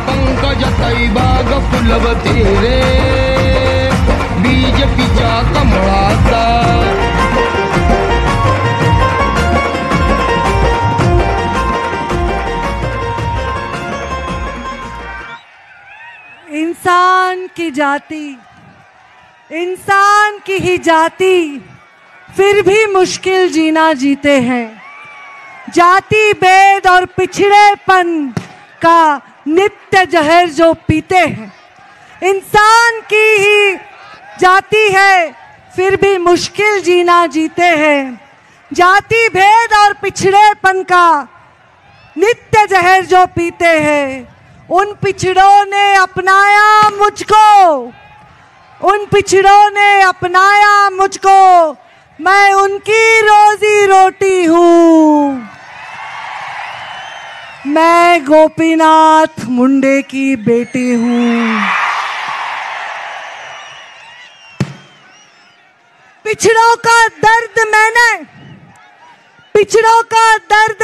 पंकज तैबाग फुलवते रे बीजेपीच्या कमळाचा. इंसान की ही जाति फिर भी मुश्किल जीना जीते हैं. जाति भेद और पिछड़ेपन का नित्य जहर जो पीते हैं. इंसान की ही जाति है फिर भी मुश्किल जीना जीते हैं. जाति भेद और पिछड़ेपन का नित्य जहर जो पीते हैं. उन पिछड़ों ने अपनाया मुझको, उन पिछड़ों ने अपनाया मुझको. मैं उनकी रोजी रोटी हूँ. मैं गोपीनाथ मुंडे की बेटी हूँ. पिछड़ों का दर्द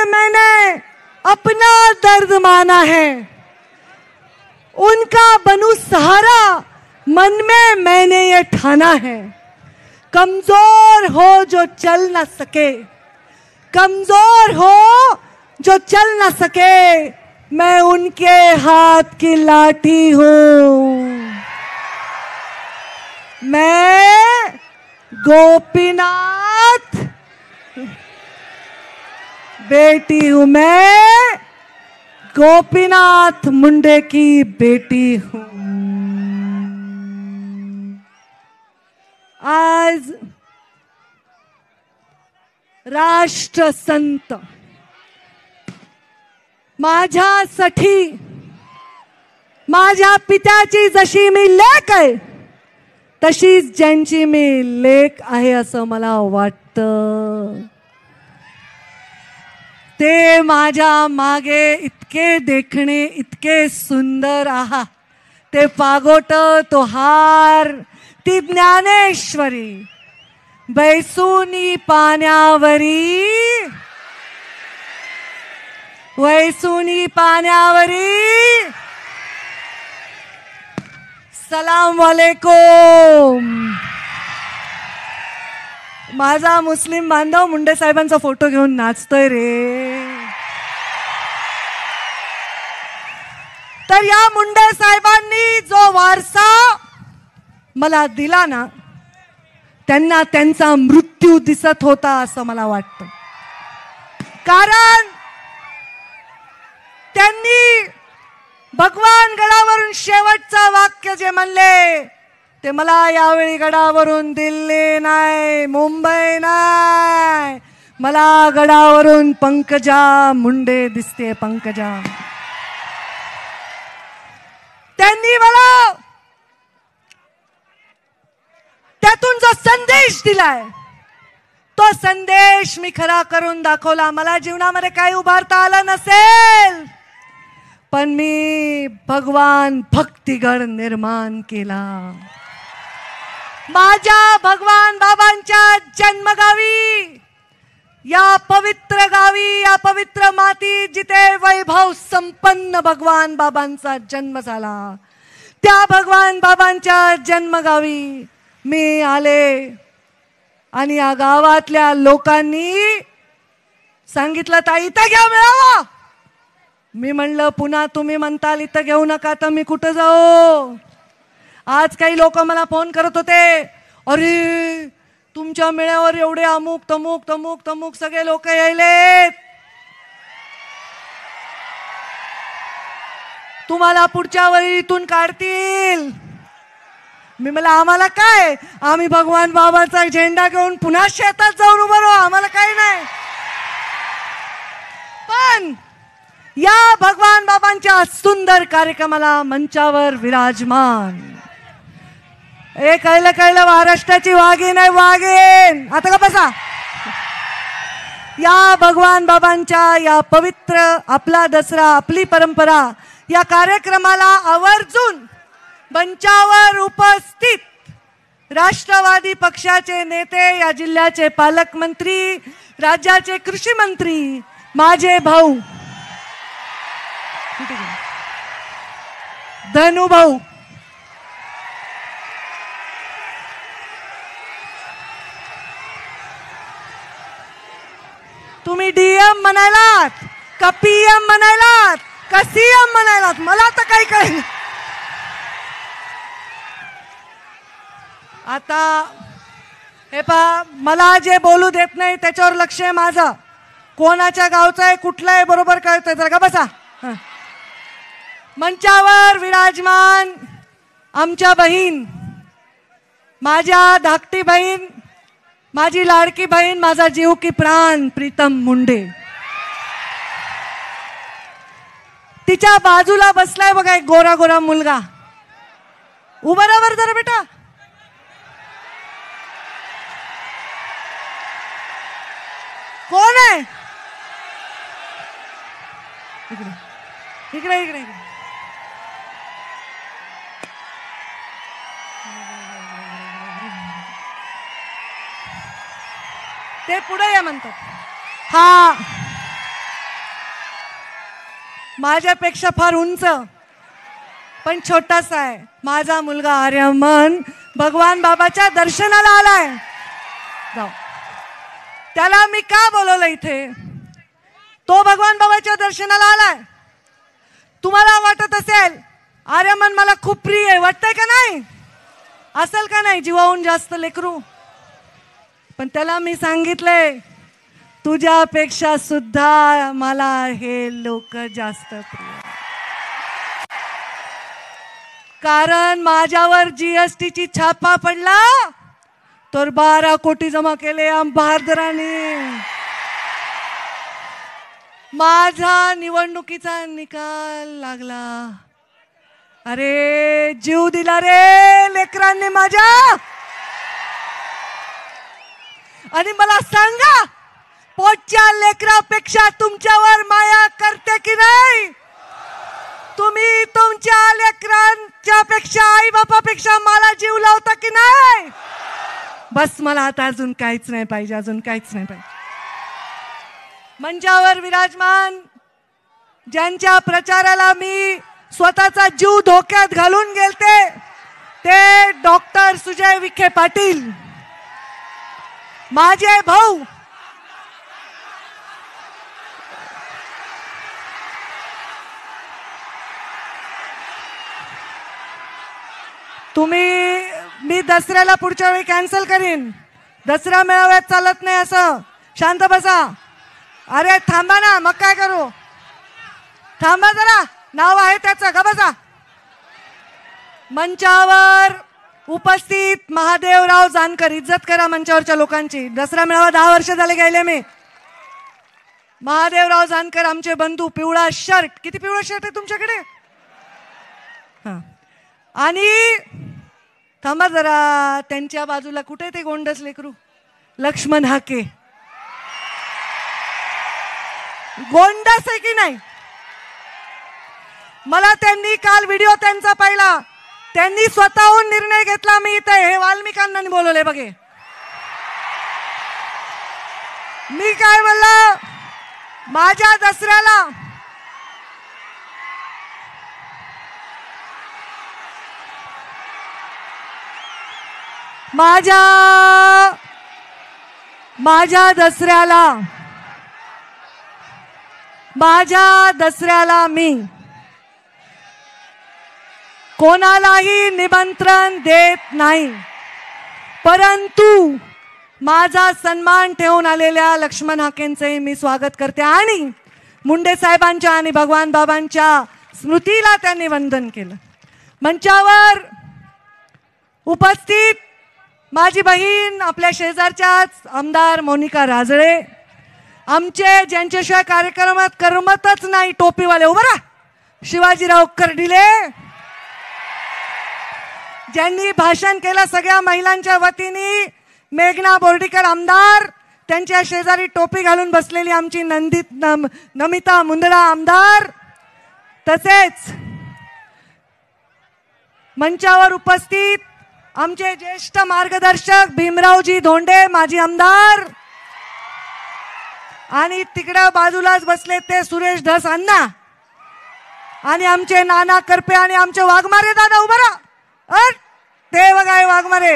मैंने अपना दर्द माना है. उनका बनू सहारा मन में मैंने ये ठाना है. कमजोर हो जो चल न सके, कमजोर हो जो चल न सके, मैं उनके हाथ की लाठी हूँ. मैं गोपीनाथ बेटी हूँ. मैं गोपीनाथ मुंडे की बेटी हूँ. आज राष्ट्रसंत माझ्यासाठी, माझ्या पित्याची जशी मी लेक आहे तशीच ज्यांची मी लेक आहे असं मला वाटतं. ते माझ्या मागे इतके देखणे, इतके सुंदर आहा. ते पागोट, तो हार, ती ज्ञानेश्वरी बैसुनी पाण्यावरी, वैसुनी पाण्यावरी. सलाम वालेकुम. माझा मुस्लिम बांधव मुंडे साहेबांचा फोटो घेऊन नाचतोय रे. तर या मुंडे साहेबांनी जो वारसा मला दिला ना, त्यांना त्यांचा मृत्यू दिसत होता असं मला वाटतं. कारण त्यांनी भगवान गडावरून शेवटचं वाक्य जे म्हणले ते मला यावेळी गडावरून दिल्ली नाही, मुंबई नाही, मला गडावरून पंकजा मुंडे दिसते. पंकजा, त्यांनी मला त्यातून जो संदेश दिलाय तो संदेश मी खरा करून दाखवला. मला जीवनामध्ये काही उभारता आलं नसेल पण मी भगवान भक्तिगड निर्माण केला. माझ्या भगवान बाबांच्या जन्मगावी, या पवित्र गावी, या पवित्र माती जिथे वैभव संपन्न भगवान बाबांचा जन्म झाला, त्या भगवान बाबांच्या जन्मगावी मी आले. आणि या गावातल्या लोकांनी सांगितलं ताई इथं घ्या मेळावा. मी म्हणलं पुन्हा तुम्ही म्हणताल इथं घेऊ नका तर मी कुठं जाऊ. आज काही लोक मला फोन करत होते, अरे तुमच्या मेळ्यावर एवढे अमुक तमुक तमुक तमुक सगळे लोक यायलेत, तुम्हाला पुढच्या वेळी इथून काढतील. मी मला आम्हाला काय, आम्ही भगवान बाबाचा झेंडा घेऊन पुन्हा शेतात जाऊन उभं राहू, आम्हाला काही नाही. पण या भगवान बाबांच्या सुंदर कार्यक्रमाला मंचावर विराजमान, हे कळलं कळलं, महाराष्ट्राची वाघीण आहे वाघीण. आता का बसा. या भगवान बाबांच्या या पवित्र आपला दसरा आपली परंपरा या कार्यक्रमाला आवर्जून मंचावर उपस्थित राष्ट्रवादी पक्षाचे नेते, या जिल्ह्याचे पालकमंत्री, राज्याचे कृषी मंत्री, माझे भाऊ धनु भाऊ, तुम्ही डीएम म्हणायलात का पीएम म्हणायलात का सीएम म्हणायलात, मला तर काही कळेना. आता हे पहा, मला जे बोलू देत नाही त्याच्यावर लक्ष आहे माझं. कोणाच्या गावचं आहे कुठलं आहे बरोबर कळतंय, जरा का बसा. मंचावर विराजमान आमच्या बहीण, माझ्या धाकटी बहीण, माझी लाडकी बहीण, माझा जीव की प्राण प्रीतम मुंडे. तिच्या बाजूला बसलाय बघा एक गोरा गोरा मुलगा. उभा राहा जरा बेटा. कोण आहे? इकडे इकडे इकडे इकडे. ते पुढे या म्हणतात. हा माझ्यापेक्षा फार उंच पण छोटासा आहे माझा मुलगा आर्यमन. भगवान बाबाच्या दर्शनाला आलाय. जाऊ, त्याला मी का बोलवलं इथे? तो भगवान बाबाच्या दर्शनाला आलाय. तुम्हाला वाटत असेल आर्यमन मला खूप प्रिय आहे, वाटतंय का नाही? असेल का नाही? जीवाहून जास्त लेकरू. पण त्याला मी सांगितलंय तुझ्यापेक्षा सुद्धा मला हे लोक जास्त प्रिय, कारण माझ्यावर जीएसटीची छापा पडला तर 12 कोटी जमा केले अंबारदरांनी. माझा निवडणुकीचा निकाल लागला, अरे जीव दिला रे लेकरांनी माझ्या. आणि मला सांगा, पोटच्या लेकरापेक्षा तुमच्यावर माया करते की नाही? तुम्ही तुमच्या लेकरांच्या पेक्षा, आई बापापेक्षा मला जीव लावता की नाही? बस, मला आता अजून काहीच नाही पाहिजे, अजून काहीच नाही पाहिजे. मंचावर विराजमान ज्यांच्या प्रचाराला मी स्वतःचा जीव धोक्यात घालून गेलते ते डॉक्टर सुजय विखे पाटील, माझे भाऊ. मी दसऱ्याला पुढच्या वेळी कॅन्सल करीन. दसरा मेळाव्यात चालत नाही असं. शांत बसा. अरे थांबा ना, मग काय करू? थांबा जरा, नाव आहे त्याचं, का बसा. मंचावर उपस्थित महादेवराव जानकर, इज्जत करा मंचावरच्या लोकांची. दसरा मेळावा 10 वर्ष झाले गेले मी. महादेवराव जानकर आमचे बंधू. पिवळा शर्ट, किती पिवळा शर्ट आहे तुमच्याकडे? हा, आणि थांबा जरा, त्यांच्या बाजूला कुठे ते गोंडस लेकरू लक्ष्मण हाके. गोंडस आहे की नाही? मला त्यांनी काल व्हिडिओ त्यांचा पाहिला, त्यांनी स्वतःहून निर्णय घेतला मी इथे हे वाल्मिकांना बोलवले बघे. मी काय म्हणलं, माझ्या दसऱ्याला माझ्या दसऱ्याला मी कोणालाही निमंत्रण देत नाही, परंतु माझा सन्मान ठेवून आलेल्या लक्ष्मण हाकेंचे मी स्वागत करते. आणि मुंडे साहेबांच्या आणि भगवान बाबांच्या स्मृतीला त्यांनी वंदन केलं. मंचावर उपस्थित माझी बहीण, आपल्या शेजारच्याच आमदार मोनिका राजळे, आमचे ज्यांच्याशिवाय कार्यक्रमात करमतच नाही टोपीवाले, उभा राहा, शिवाजीराव कर्डिले, ज्यांनी भाषण केलं सगळ्या महिलांच्या वतीने, मेघना बोर्डीकर आमदार, त्यांच्या शेजारी टोपी घालून बसलेली आमची नमिता मुंदडा आमदार, तसेच मंचावर उपस्थित आमचे ज्येष्ठ मार्गदर्शक भीमरावजी धोंडे माजी आमदार, आणि तिकडं बाजूलाच बसले ते सुरेश धस अण्णा आणि आमचे नाना करपे आणि आमचे वाघमारे दादा उभा राहा. ते बघा वाघमारे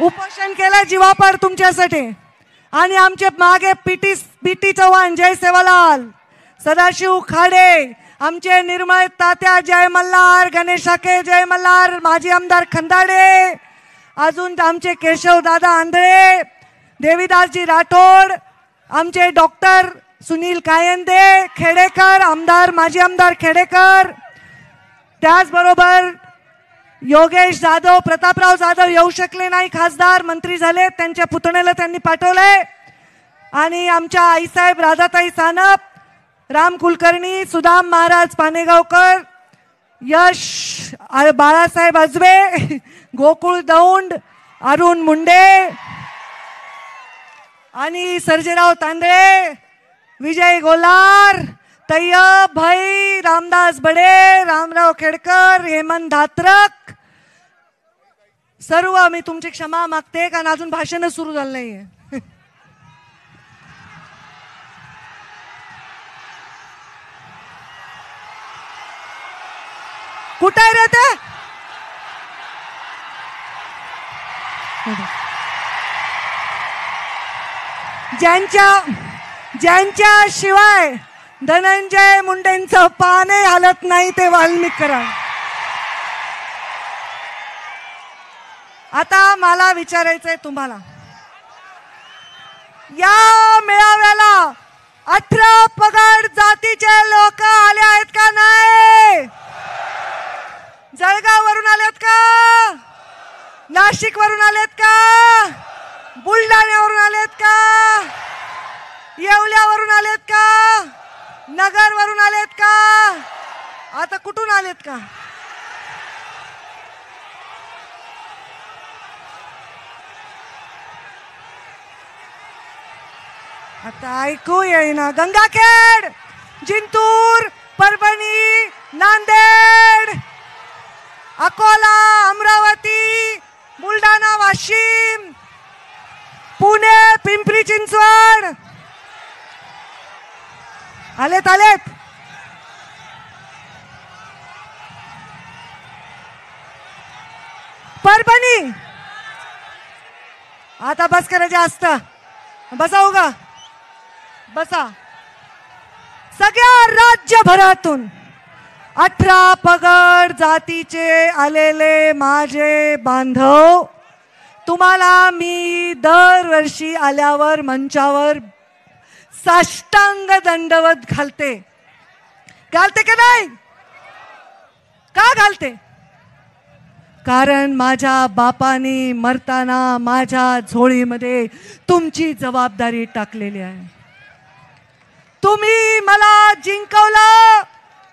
उपोषण केलं जीवापाड तुमच्यासाठी. आणि आमचे मागे पीटी चव्हाण, जय सेवालाल, सदाशिव खाडे, आमचे निर्मळ तात्या जय मल्हार, गणेश शाके जय मल्हार, माजी आमदार खंदाडे, अजून आमचे केशव दादा आंधळे, देवीदासजी राठोड, आमचे डॉक्टर सुनील कायंदे खेडेकर, आमदार माजी आमदार खेडेकर, त्याचबरोबर योगेश जाधव, प्रतापराव जाधव येऊ शकले नाही, खासदार मंत्री झाले, त्यांच्या पुतण्याला त्यांनी पाठवलंय. आणि आमच्या आईसाहेब राधाताई सानप, राम कुलकर्णी, सुदाम महाराज पानेगावकर, यश बाळासाहेब अजबे, गोकुळ दौंड, अरुण मुंडे आणि सर्जेराव तांदळे, विजय गोलार, तय्यब भाई, रामदास बडे, रामराव खेडकर, हेमंत धात्रक, सर्व मी तुमची क्षमा मागते कारण अजून भाषण सुरू झालं नाहीये. कुठे रे ते? ज्यांच्या शिवाय धनंजय मुंडेंचं पाने हालत नाही ते वाल्मिक करा. आता मला विचारायचंय तुम्हाला, या मेळाव्याला 18 पगड जातीचे लोक आले आहेत का नाही? जळगाव वरून आलेत का? नाशिक वरून आलेत का? बुलढाण्यावरून आलेत का? येवल्यावरून आलेत का? नगर वरून आलेत का? आता कुठून आलेत का? आता ऐकू येईना. गंगाखेड, जिंतूर, परभणी, नांदेड, अकोला, अमरावती, बुलढाणा, वाशिम, पुणे, पिंपरी चिंचवड आलेत. परभणी आता बस करायचे जास्त. बसा उगा बसा. सगळ्या राज्यभरातून 18 पगड जातीचे आलेले माझे बांधव, तुम्हाला मी दरवर्षी आल्यावर मंचावर साष्टांग दंडवत घालते का नाही? का घालते? कारण माझ्या बापाने मरताना माझ्या झोळीमध्ये तुमची जबाबदारी टाकलेली आहे. तुम्ही मला जिंकवलं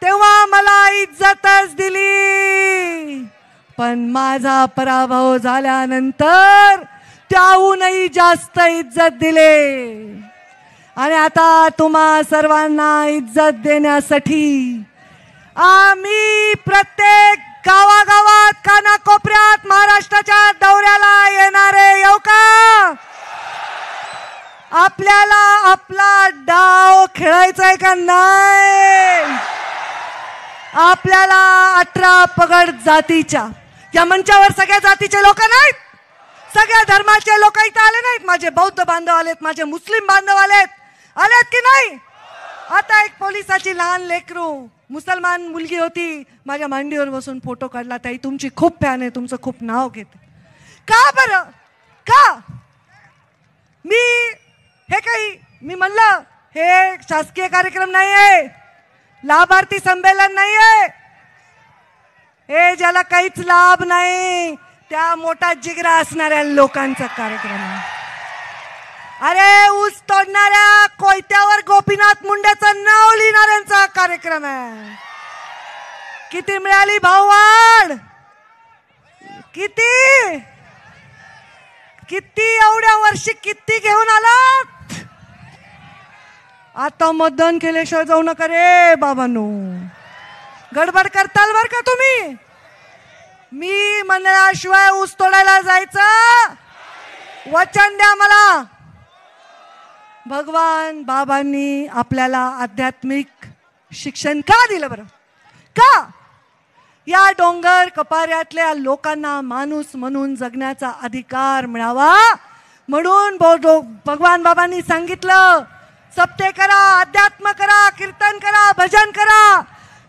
तेव्हा मला इज्जतच दिली, पण माझा पराभव झाल्यानंतर त्याहूनही जास्त इज्जत दिले. आणि आता तुम्हा सर्वांना इज्जत देण्यासाठी आम्ही प्रत्येक गावागावात, कानाकोपऱ्यात महाराष्ट्राच्या दौऱ्याला येणारे येऊ का? आपल्याला आपला डाव खेळायचा आहे का नाही? आपल्याला 18 पगड जातीच्या या मंचावर सगळ्या जातीचे लोक नाहीत, सगळ्या धर्माचे लोक इथं आले नाहीत. माझे बौद्ध बांधव आलेत, माझे मुस्लिम बांधव आलेत की नाही? आता एक पोलिसाची लहान लेकरू मुसलमान मुलगी होती, माझ्या मांडीवर बसून फोटो काढला. ताई तुमची खूप फॅन आहे, तुमचं खूप नाव घेते. का बरं? का? मी म्हणलं हे शासकीय कार्यक्रम नाही आहे, लाभार्थी संमेलन नाही आहे, हे ज्याला काहीच लाभ नाही त्या मोठा जिगरा असणाऱ्या लोकांचा कार्यक्रम आहे. अरे ऊस तोडणाऱ्या कोयत्यावर गोपीनाथ मुंडेचं नाव लिहिणाऱ्यांचा कार्यक्रम आहे. किती मिळाली भाववाढ? किती एवढ्या वर्षी किती घेऊन आलात? आता मतदान केल्याशिवाय जाऊ नका रे बाबांनो, गडबड करताल बर का तुम्ही. मी म्हणल्याशिवाय ऊस तोडायला जायचं वचन द्या मला. भगवान बाबांनी आपल्याला आध्यात्मिक शिक्षण का दिलं बरं? का? या डोंगर कपाऱ्यातल्या लोकांना माणूस म्हणून जगण्याचा अधिकार मिळावा म्हणून भगवान बाबांनी सांगितलं, सप्ते करा, अध्यात्म करा, कीर्तन करा, भजन करा,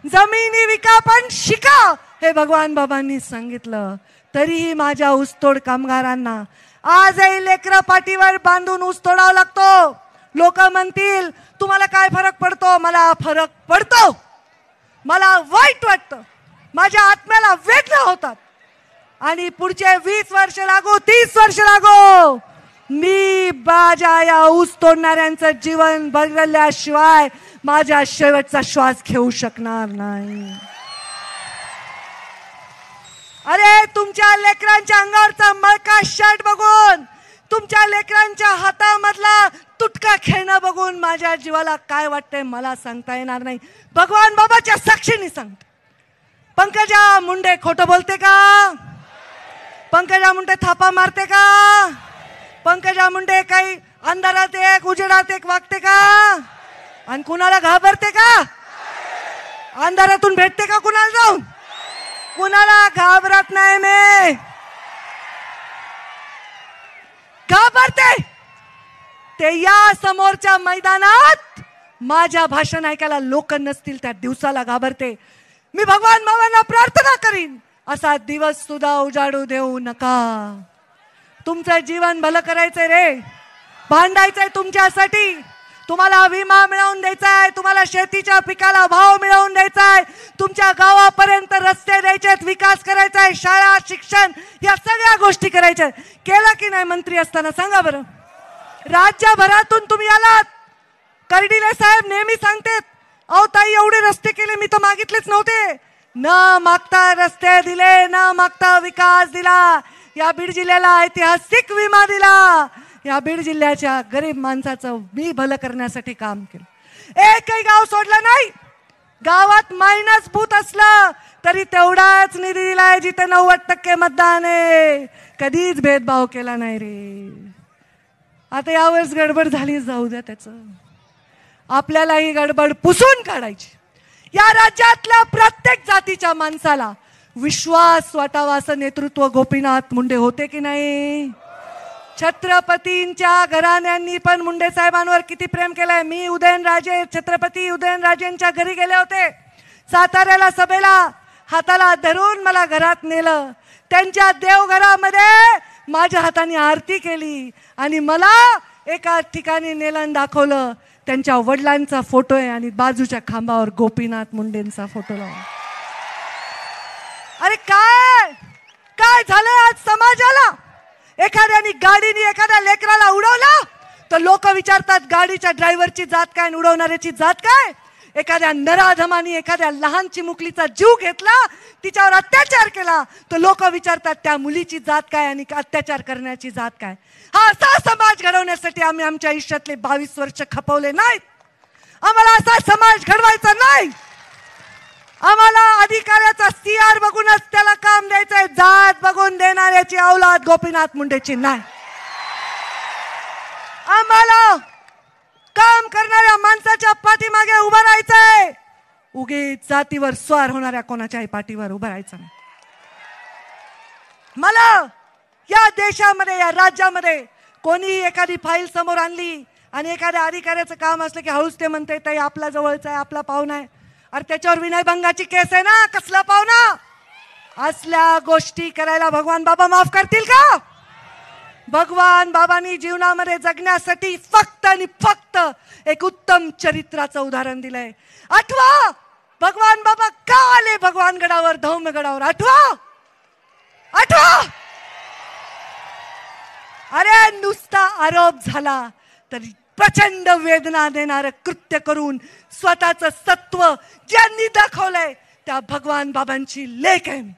जमिनी विका पण शिका, हे भगवान बाबांनी सांगितलं. तरीही माझ्या ऊसतोड कामगारांना आजही लेकरं पाठीवर बांधून ऊस तोडावा लागतो. लोक म्हणतील तुम्हाला काय फरक पडतो? मला फरक पडतो. मला वाईट वाटतं, माझ्या आत्म्याला वेदना होतात आणि पुढचे 20 वर्ष लागो, 30 वर्ष लागो, मी माझ्या या ऊस तोडणाऱ्यांचं जीवन बदलल्याशिवाय माझा शेवटचा श्वास घेऊ शकणार नाही. अरे तुमच्या लेकरांच्या अंगावरचा मळका शर्ट बघून, तुमच्या लेकरांच्या हातामधला तुटका खेळणं बघून माझ्या जीवाला काय वाटतंय मला सांगता येणार नाही. भगवान बाबाच्या साक्षीने सांगते. पंकजा मुंडे खोटं बोलते का? पंकजा मुंडे थापा मारते का? पंकजा मुंडे काही अंधारात एक उजेडात एक वागते का? आणि कुणाला घाबरते का? अंधारातून भेटते का कुणाला जाऊन? कुणाला घाबरत नाही. मी घाबरते ते या समोरच्या मैदानात माझ्या भाषण ऐकायला लोक नसतील त्या दिवसाला घाबरते. मी भगवान बाबांना प्रार्थना करीन, असा दिवस सुद्धा उजाडू देऊ नका. तुमचं जीवन भलं करायचंय रे, भांडायचंय तुमच्यासाठी. तुम्हाला विमा मिळवून द्यायचा आहे, तुम्हाला शेतीच्या पिकाला भाव मिळवून द्यायचा आहे, तुमच्या गावापर्यंत रस्ते द्यायचेत, विकास करायचा आहे, शाळा, शिक्षण, या सगळ्या गोष्टी करायच्या. केलं की नाही मंत्री असताना सांगा बरं? राज्यभरातून तुम्ही आलात. कर्डिले साहेब नेहमी सांगतात, अहो ताई एवढे रस्ते केले, मी तर मागितलेच नव्हते. न मागता रस्ते दिले, न मागता विकास दिला. या बीड जिल्ह्याला ऐतिहासिक विमा दिला. या बीड जिल्ह्याच्या गरीब माणसाचं मी भलं करण्यासाठी काम केलं. एकही गाव सोडलं नाही. गावात मायनस बूथ असलं तरी तेवढाच निधी दिलाय जिथे 90% मतदान आहे. कधीच भेदभाव केला नाही रे. आता यावेळेस गडबड झाली, जाऊ द्या त्याचं. आपल्याला ही गडबड पुसून काढायची. या राज्यातल्या प्रत्येक जातीच्या माणसाला विश्वास वाटावा असं नेतृत्व गोपीनाथ मुंडे होते की नाही? छत्रपतींच्या घराण्यांनी पण मुंडे साहेबांवर किती प्रेम केलंय. मी उदयनराजे, छत्रपती उदयनराजेंच्या घरी गेले होते साताऱ्याला सभेला. हाताला धरून मला घरात नेलं. त्यांच्या देवघरामध्ये माझ्या हाताने आरती केली आणि मला एका ठिकाणी नेलं दाखवलं. त्यांच्या वडिलांचा फोटो आहे आणि बाजूच्या खांबावर गोपीनाथ मुंडेंचा फोटो लावला. अरे काय काय झालंय आज समाजाला? एखाद्याने गाडीने एखाद्या लेकराला उडवलं तर लोक विचारतात गाडीच्या ड्रायव्हरची जात काय आणि उडवणाऱ्याची जात काय. एखाद्या नराधमाने एखाद्या लहान चिमुकलीचा जीव घेतला, तिच्यावर अत्याचार केला, तर लोक विचारतात त्या मुलीची जात काय आणि अत्याचार करण्याची जात काय. हा असा समाज घडवण्यासाठी आम्ही आमच्या आयुष्यातले 22 वर्ष खपवले नाहीत. आम्हाला असा समाज घडवायचा नाही. आम्हाला अधिकाऱ्याचा CR बघूनच त्याला काम द्यायचंय. जात बघून देणाऱ्याची औलाद गोपीनाथ मुंडेची नाही. आम्हाला काम करणाऱ्या माणसाच्या पाठीमागे उभं राहायचंय. उगीच जातीवर स्वार होणाऱ्या कोणाच्याही पाठीवर उभं राहायचं नाही. मला या देशामध्ये, या राज्यामध्ये कोणी एखादी फाईल समोर आणली आणि एखाद्या अधिकाऱ्याचं काम असलं की हळूच ते म्हणते ताई आपला जवळचा आहे, आपला पाहुणा आहे. अरे त्याच्यावर विनयभंगाची केस आहे ना, कसला पाहुणा? असल्या गोष्टी करायला भगवान बाबा माफ करतील का? भगवान बाबांनी जीवनामध्ये जगण्यासाठी फक्त आणि फक्त एक उत्तम चरित्राचं उदाहरण दिलंय. आठवा, भगवान बाबा का आले भगवान गडावर, धौम्यगडावर? आठवा आठवा. अरे नुसता आरोप झाला तरी प्रचंड वेदना देणारं कृत्य करून स्वतःचं सत्व ज्यांनी दाखवलंय त्या भगवान बाबांची लेक आहे मी.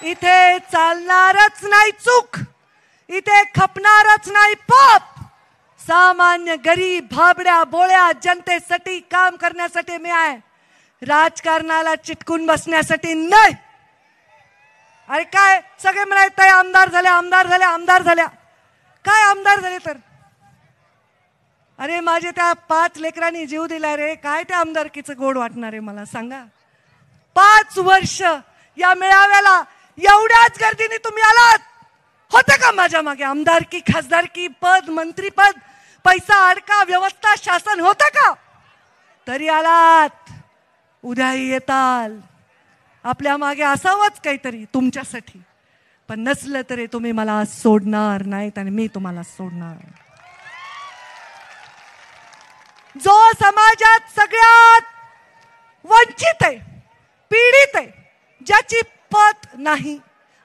इथे चालणारच नाही चूक, इथे खपणारच नाही पाप. सामान्य गरीब भाबड्या बोळ्या जनतेसाठी काम करण्यासाठी मी आहे, राजकारणाला चिटकून बसण्यासाठी नाही. अरे काय सगळे म्हणायचे आमदार झाल्या, आमदार झाल्या, आमदार झाल्या. काय आमदार झाले तर? अरे माझे त्या 5 लेकरांनी जीव दिला रे, काय त्या आमदारकीचं गोड वाटणार आहे मला सांगा. 5 वर्ष या मेळाव्याला एवढ्याच गर्दीने तुम्ही आलात. होतं का माझ्या मागे आमदारकी, खासदारकी, पद, मंत्रीपद, पैसा, अडका, व्यवस्था, शासन होतं का? तरी आलात, उद्याही येताल. आपल्या मागे असावंच काहीतरी तुमच्यासाठी. पण नसलं तरी तुम्ही मला सोडणार नाहीत आणि मी तुम्हाला सोडणार. जो समाजात सगळ्यात वंचित आहे, पीडित आहे, ज्याची पत नाही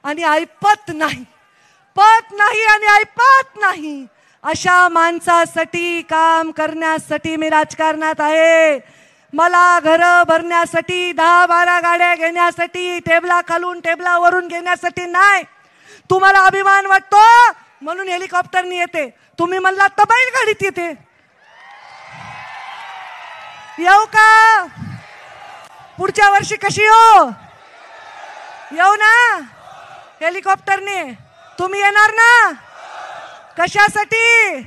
आणि ऐपत नाही, पत नाही आणि ऐपत नाही, अशा माणसासाठी काम करण्यासाठी मी राजकारणात आहे. मला घरं भरण्यासाठी, 10-12 गाड्या घेण्यासाठी, टेबला खालून टेबलावरून घेण्यासाठी नाही. तुम्हाला अभिमान वाटतो म्हणून हेलिकॉप्टरनी येते. तुम्ही म्हणला तर बैलगाडीत येते. येऊ का? पुढच्या वर्षी कशी येऊ? येऊ ना हेलिकॉप्टरने? तुम्ही येणार ना? कशासाठी?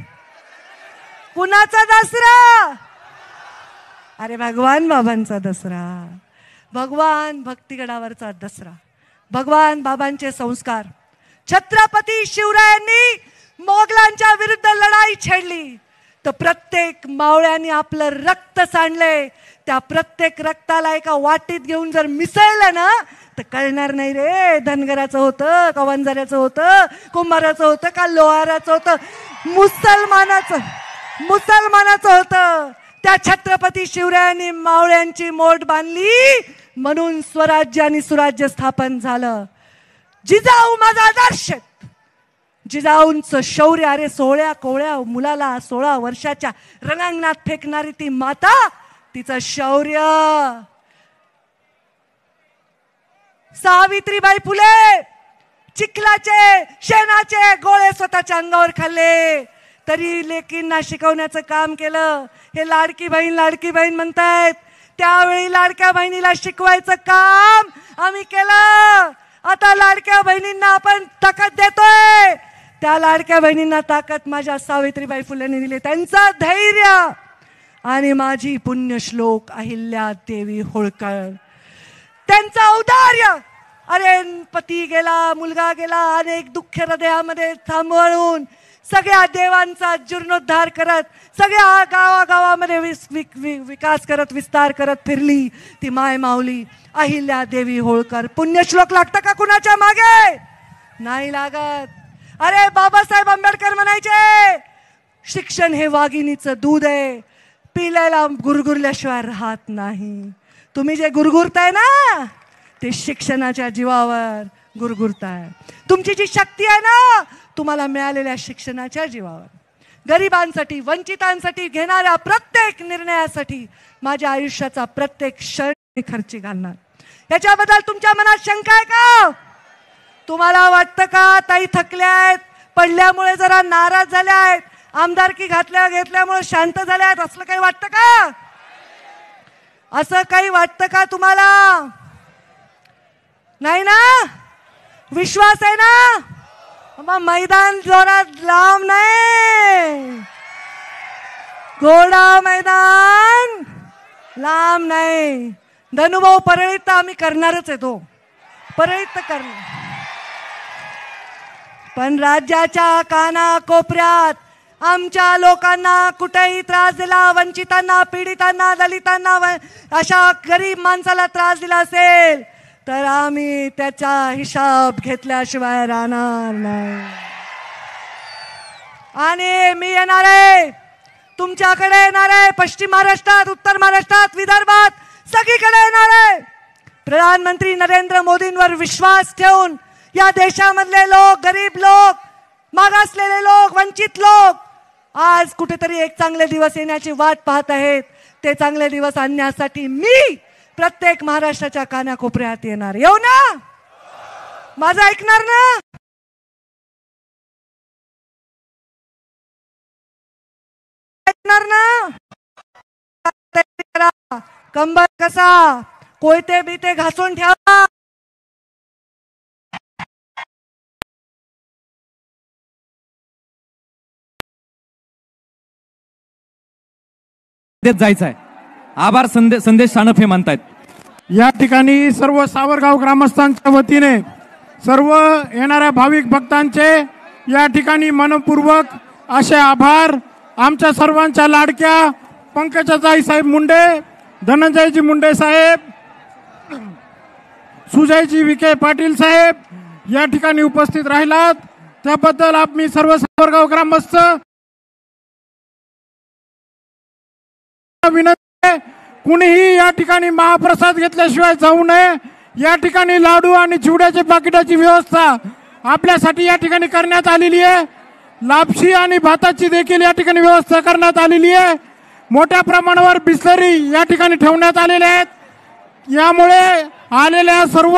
कुणाचा दसरा? अरे भगवान बाबांचा दसरा, भगवान भक्तिगडावरचा दसरा, भगवान बाबांचे संस्कार. छत्रपती शिवरायांनी मोगलांच्या विरुद्ध लढाई छेडली तर प्रत्येक मावळ्याने आपलं रक्त सांडले. त्या प्रत्येक रक्ताला एका वाटीत घेऊन जर मिसळलं ना तर कळणार नाही रे धनगराचं होतं का वंजाऱ्याचं होतं, कुंभाराचं होतं का लोहाराचं होतं, मुसलमानाचं होतं. त्या छत्रपती शिवरायांनी मावळ्यांची मोठ बांधली म्हणून स्वराज्य आणि सुराज्य स्थापन झालं. जिजाऊ माझा आदर्श. जिजाऊंचं शौर्य, अरे 16 कोवळ्या मुलाला 16 वर्षाच्या रणांगणात फेकणारी ती माता, तिचं शौर्य. सावित्रीबाई फुले चिखलाचे शेणाचे गोळे स्वतःच्या अंगावर खाल्ले तरी लेकींना शिकवण्याचं काम केलं. हे लाडकी बहीण म्हणतायत, त्यावेळी लाडक्या बहिणीला शिकवायचं काम आम्ही केलं. आता लाडक्या बहिणींना आपण ताकद देतोय. त्या लाडक्या बहिणींना ताकद माझ्या सावित्रीबाई फुलेंनी दिली. त्यांचं धैर्य आणि माझी पुण्यश्लोक अहिल्या देवी होळकर, त्यांचं औदार्य. अरे पती गेला, मुलगा गेला, अनेक दुःख हृदयामध्ये थांबवून सगळ्या देवांचा जीर्णोद्धार करत, सगळ्या गावागावामध्ये विकास करत, विस्तार करत फिरली ती माय माऊली अहिल्या देवी होळकर. पुण्यश्लोक लागतं का कुणाच्या मागे? नाही लागत. अरे बाबासाहेब आंबेडकर म्हणायचे, शिक्षण हे वाघिणीचं दूध आहे, पिल्याला गुरगुरल्याशिवाय राहत नाही. तुम्ही जे गुरगुरताय ना ते शिक्षणाच्या जीवावर गुरगुरताय. तुमची जी शक्ती आहे ना तुम्हाला मिळालेल्या शिक्षणाच्या जीवावर. गरिबांसाठी, वंचितांसाठी घेणाऱ्या प्रत्येक निर्णयासाठी माझ्या आयुष्याचा प्रत्येक क्षण खर्ची घालणार. याच्याबद्दल तुमच्या मनात शंका आहे का? तुम्हाला वाटतं का ताई थकल्या आहेत, पडल्यामुळे जरा नाराज झाल्या आहेत, आमदारकी घेतल्यामुळे शांत झाल्या आहेत, असलं काही वाटतं का? असं काही वाटतं का तुम्हाला? नाही ना? विश्वास आहे ना? मग मैदान जोरात लांब नाही, घोडा मैदान लांब नाही. धनुभाऊ परळीत तर आम्ही करणारच आहे, तो परळीत तर करणार. पण राज्याच्या कानाकोपऱ्यात आमच्या लोकांना कुठेही त्रास दिला, वंचितांना, पीडितांना, दलितांना, अशा गरीब माणसाला त्रास दिला असेल तर आम्ही त्याचा हिसाब घेतल्याशिवाय राहणार नाही. आणि मी येणार आहे, तुमच्याकडे येणार आहे, पश्चिम महाराष्ट्रात, उत्तर महाराष्ट्रात, विदर्भात, सगळीकडे येणार आहे. प्रधानमंत्री नरेंद्र मोदींवर विश्वास ठेवून या देशामधले लोक, गरीब लोक, मागासलेले लोक, वंचित लोक आज कुठेतरी एक चांगले दिवस येण्याची वाट पाहत आहेत. ते चांगले दिवस आणण्यासाठी मी प्रत्येक महाराष्ट्राच्या कानाकोपऱ्यात येणार. येऊ ना? माझं ऐकणार ना? ऐकणार ना? कंबर कसा, कोयते बिते घासून ठेवा. देत जायचं आहे. आभार संदेश सानप हे म्हणतायत. या ठिकाणी सर्व सावरगाव ग्रामस्थांच्या वतीने सर्व येणाऱ्या भाविक भक्तांचे या ठिकाणी मनपूर्वक असे आभार. आमच्या सर्वांच्या लाडक्या पंकजाताई साहेब मुंडे, धनंजयजी मुंडे साहेब, सुजयजी विखे पाटील साहेब या ठिकाणी उपस्थित राहिलात त्याबद्दल आम्ही सर्व सावरगाव ग्रामस्थ विनंती, कुणीही या ठिकाणी महाप्रसाद घेतल्याशिवाय जाऊ नये. या ठिकाणी लाडू आणि चिवड्याच्या पाकिटाची व्यवस्था आपल्यासाठी या ठिकाणी करण्यात आलेली आहे. लापशी आणि भाताची देखील या ठिकाणी व्यवस्था करण्यात आलेली आहे. मोठ्या प्रमाणावर बिस्लरी या ठिकाणी ठेवण्यात आलेले आहेत. यामुळे आलेल्या सर्व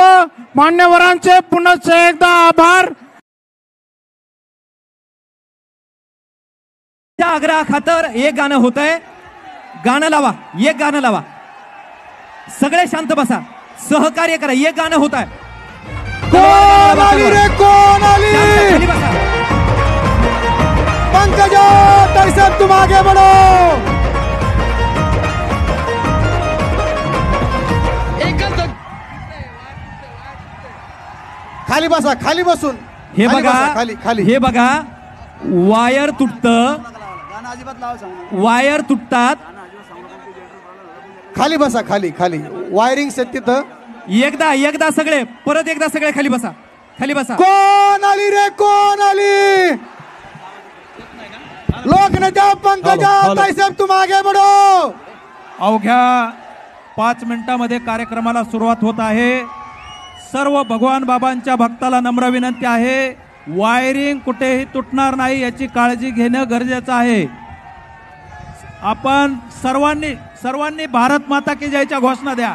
मान्यवरांचे पुन्हा एकदा आभार. त्या आग्रहा खातर एक गाणं होतंय, गाणं लावा, एक गाणं लावा. सगळे शांत बसा, सहकार्य करा. एक गाणं होत आहे. कोण आली रे कोण आली? खाली बसा. पंकजा ताई साहब तुम आगे बढ़ो. खाली बसा, खाली बसून. हे बघा, खाली खाली. हे बघा, वायर वायर तुटतात. खाली बसा, खाली खाली. वायरिंग सेट तिथं. एकदा सगळे, परत एकदा सगळे खाली बसा, खाली बसा. कोण आली रे कोण आली? लोकनेता पंकजा ताई साहब तुम आगे बढ़ो. अवघ्या 5 मिनिटांमध्ये कार्यक्रमाला सुरुवात होत आहे. सर्व भगवान बाबांच्या भक्ताला नम्र विनंती आहे, वायरिंग कुठेही तुटणार नाही याची काळजी घेणं गरजेचं आहे. आपण सर्वांनी भारत माता की जयच्या घोषणा द्या.